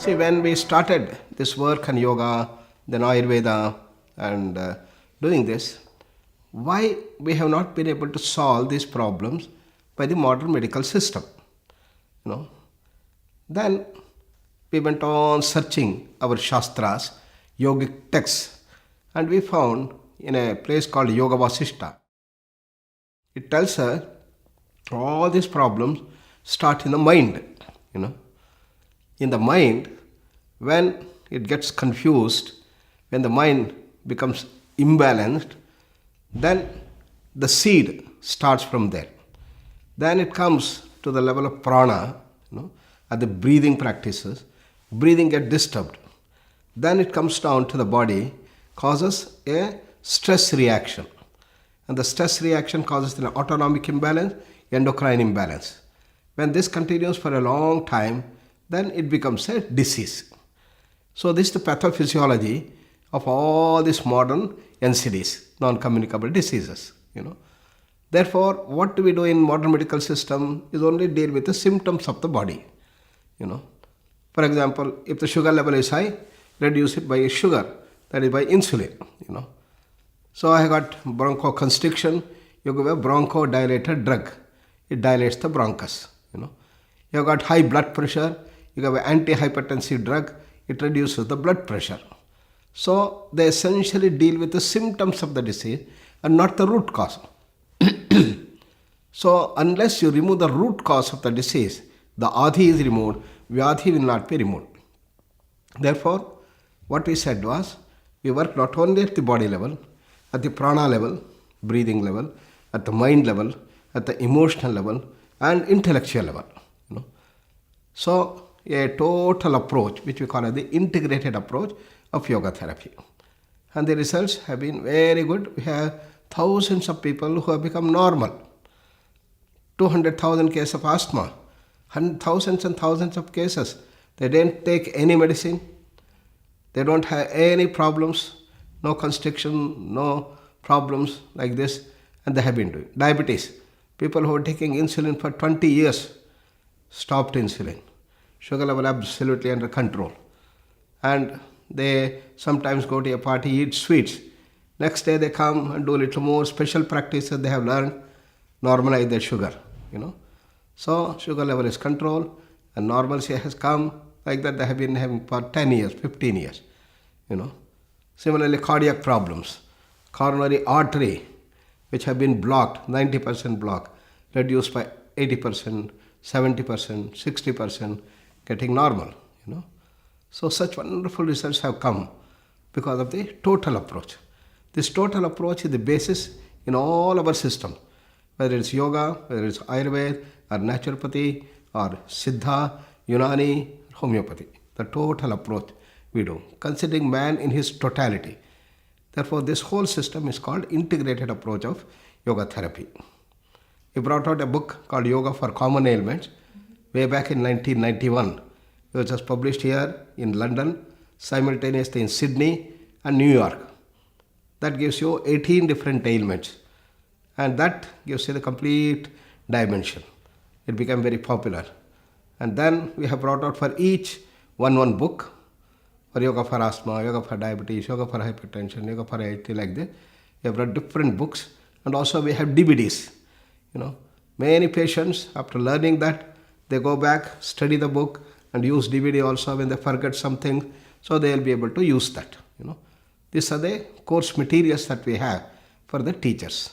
See, when we started this work on yoga, then Ayurveda, and doing this, why we have not been able to solve these problems by the modern medical system? You know, then we went on searching our shastras, yogic texts, and we found in a place called Yoga Vasishta. It tells us all these problems start in the mind. You know, in the mind, when it gets confused, when the mind becomes imbalanced, then the seed starts from there. Then it comes to the level of prana, at the breathing practices. Breathing gets disturbed. Then it comes down to the body, causes a stress reaction. And the stress reaction causes an autonomic imbalance, endocrine imbalance. When this continues for a long time, then it becomes a disease. So this is the pathophysiology of all these modern NCDs, non-communicable diseases. Therefore, what do we do in modern medical system is only deal with the symptoms of the body. For example, if the sugar level is high, reduce it by sugar, that is by insulin. So I got bronchoconstriction, you give a bronchodilator drug. It dilates the bronchus. You got high blood pressure, you give an antihypertensive drug, it reduces the blood pressure. So they essentially deal with the symptoms of the disease and not the root cause. So unless you remove the root cause of the disease, the adhi is removed, vyadhi will not be removed. Therefore, what we said was, we work not only at the body level, at the prana level, breathing level, at the mind level, at the emotional level, and intellectual level. So, a total approach, which we call as the integrated approach of yoga therapy. And the results have been very good. We have thousands of people who have become normal. 200,000 cases of asthma, thousands and thousands of cases. They didn't take any medicine. They don't have any problems, no constriction, no problems like this, and they have been doing. Diabetes, people who were taking insulin for 20 years stopped insulin. Sugar level absolutely under control. And they sometimes go to a party, eat sweets. Next day they come and do a little more special practices they have learned, normalize their sugar. So sugar level is controlled and normalcy has come. Like that they have been having for 10 years, 15 years. Similarly, cardiac problems, coronary artery, which have been blocked, 90% blocked, reduced by 80%, 70%, 60%, getting normal. So such wonderful results have come because of the total approach. This total approach is the basis in all our systems, whether it's yoga, whether it's Ayurveda, or naturopathy, or Siddha, Unani, homeopathy. The total approach we do, considering man in his totality. Therefore, this whole system is called integrated approach of yoga therapy. He brought out a book called Yoga for Common Ailments way back in 1991. It was just published here in London, simultaneously in Sydney and New York. That gives you 18 different ailments. And that gives you the complete dimension. It became very popular. And then we have brought out for each one book, for yoga for asthma, yoga for diabetes, yoga for hypertension, yoga for anxiety, like that. We have brought different books. And also we have DVDs. Many patients, after learning that, they go back, study the book, and use DVD also when they forget something, so they will be able to use that. These are the course materials that we have for the teachers.